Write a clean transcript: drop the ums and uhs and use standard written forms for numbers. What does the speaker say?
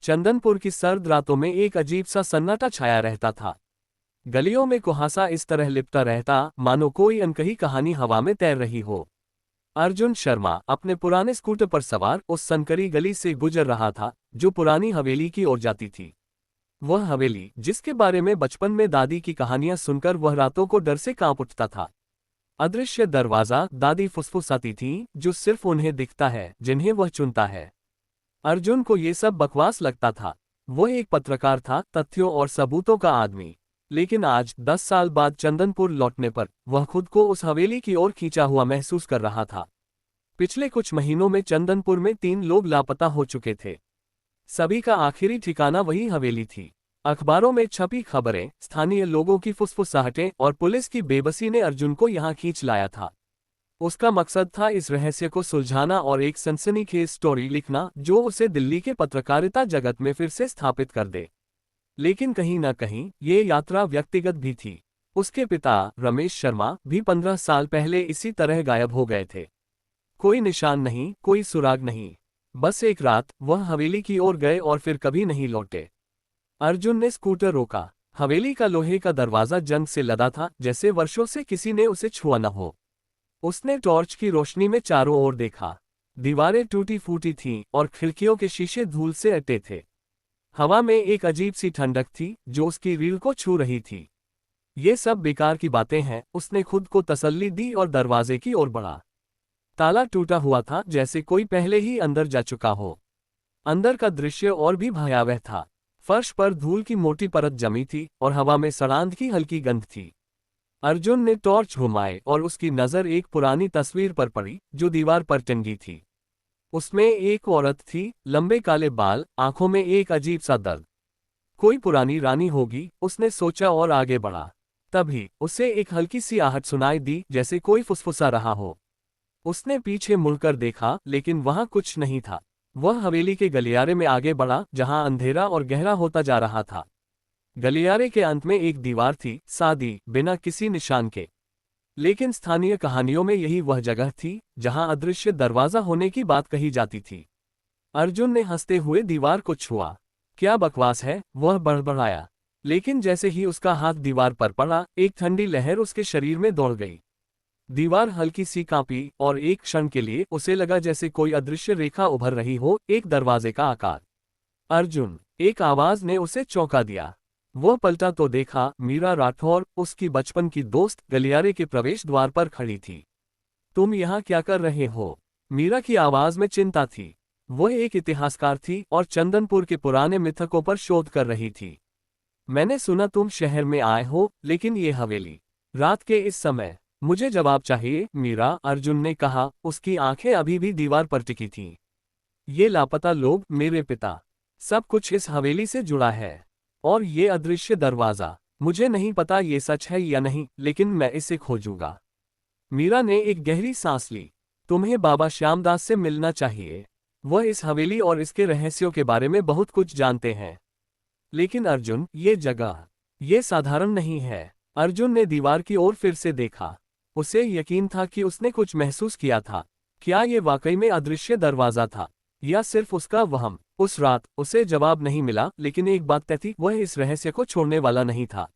चंदनपुर की सर्द रातों में एक अजीब सा सन्नाटा छाया रहता था। गलियों में कुहासा इस तरह लिपटा रहता मानो कोई अनकही कहानी हवा में तैर रही हो। अर्जुन शर्मा अपने पुराने स्कूटर पर सवार उस सनकरी गली से गुजर रहा था जो पुरानी हवेली की ओर जाती थी। वह हवेली जिसके बारे में बचपन में दादी की कहानियां सुनकर वह रातों को डर से कांप उठता था। अदृश्य दरवाजा, दादी फुसफुसाती थी, जो सिर्फ उन्हें दिखता है जिन्हें वह चुनता है। अर्जुन को ये सब बकवास लगता था। वह एक पत्रकार था, तथ्यों और सबूतों का आदमी। लेकिन आज 10 साल बाद चंदनपुर लौटने पर वह खुद को उस हवेली की ओर खींचा हुआ महसूस कर रहा था। पिछले कुछ महीनों में चंदनपुर में 3 लोग लापता हो चुके थे। सभी का आखिरी ठिकाना वही हवेली थी। अखबारों में छपी खबरें, स्थानीय लोगों की फुसफुसाहटें और पुलिस की बेबसी ने अर्जुन को यहाँ खींच लाया था। उसका मकसद था इस रहस्य को सुलझाना और एक सनसनीखेज स्टोरी लिखना जो उसे दिल्ली के पत्रकारिता जगत में फिर से स्थापित कर दे। लेकिन कहीं न कहीं ये यात्रा व्यक्तिगत भी थी। उसके पिता रमेश शर्मा भी 15 साल पहले इसी तरह गायब हो गए थे। कोई निशान नहीं, कोई सुराग नहीं। बस एक रात वह हवेली की ओर गए और फिर कभी नहीं लौटे। अर्जुन ने स्कूटर रोका। हवेली का लोहे का दरवाजा जंग से लदा था, जैसे वर्षों से किसी ने उसे छुआ न हो। उसने टॉर्च की रोशनी में चारों ओर देखा। दीवारें टूटी फूटी थीं और खिड़कियों के शीशे धूल से अटे थे। हवा में एक अजीब सी ठंडक थी जो उसकी रीढ़ को छू रही थी। ये सब बेकार की बातें हैं, उसने खुद को तसल्ली दी और दरवाजे की ओर बढ़ा। ताला टूटा हुआ था, जैसे कोई पहले ही अंदर जा चुका हो। अंदर का दृश्य और भी भयावह था। फर्श पर धूल की मोटी परत जमी थी और हवा में सड़ांध की हल्की गंध थी। अर्जुन ने टॉर्च घुमाए और उसकी नज़र एक पुरानी तस्वीर पर पड़ी जो दीवार पर टंगी थी। उसमें एक औरत थी, लंबे काले बाल, आंखों में एक अजीब सा दर्द। कोई पुरानी रानी होगी, उसने सोचा और आगे बढ़ा। तभी उसे एक हल्की सी आहट सुनाई दी, जैसे कोई फुसफुसा रहा हो। उसने पीछे मुड़कर देखा, लेकिन वहां कुछ नहीं था। वह हवेली के गलियारे में आगे बढ़ा, जहां अंधेरा और गहरा होता जा रहा था। गलियारे के अंत में एक दीवार थी, सादी, बिना किसी निशान के। लेकिन स्थानीय कहानियों में यही वह जगह थी जहां अदृश्य दरवाजा होने की बात कही जाती थी। अर्जुन ने हंसते हुए दीवार को छुआ। क्या बकवास है, वह बड़बड़ाया। लेकिन जैसे ही उसका हाथ दीवार पर पड़ा, एक ठंडी लहर उसके शरीर में दौड़ गई। दीवार हल्की सी कांपी और एक क्षण के लिए उसे लगा जैसे कोई अदृश्य रेखा उभर रही हो, एक दरवाजे का आकार। अर्जुन, एक आवाज ने उसे चौंका दिया। वह पलटा तो देखा, मीरा राठौर, उसकी बचपन की दोस्त, गलियारे के प्रवेश द्वार पर खड़ी थी। तुम यहाँ क्या कर रहे हो? मीरा की आवाज में चिंता थी। वह एक इतिहासकार थी और चंदनपुर के पुराने मिथकों पर शोध कर रही थी। मैंने सुना तुम शहर में आए हो, लेकिन ये हवेली, रात के इस समय। मुझे जवाब चाहिए, मीरा, अर्जुन ने कहा। उसकी आंखें अभी भी दीवार पर टिकी थीं। ये लापता लोग, मेरे पिता, सब कुछ इस हवेली से जुड़ा है। और ये अदृश्य दरवाजा, मुझे नहीं पता ये सच है या नहीं, लेकिन मैं इसे खोजूंगा। मीरा ने एक गहरी सांस ली। तुम्हें बाबा श्यामदास से मिलना चाहिए। वह इस हवेली और इसके रहस्यों के बारे में बहुत कुछ जानते हैं। लेकिन अर्जुन, ये जगह, ये साधारण नहीं है। अर्जुन ने दीवार की ओर फिर से देखा। उसे यकीन था कि उसने कुछ महसूस किया था। क्या ये वाकई में अदृश्य दरवाजा था या सिर्फ उसका वहम? उस रात उसे जवाब नहीं मिला, लेकिन एक बात तय थी, वह इस रहस्य को छोड़ने वाला नहीं था।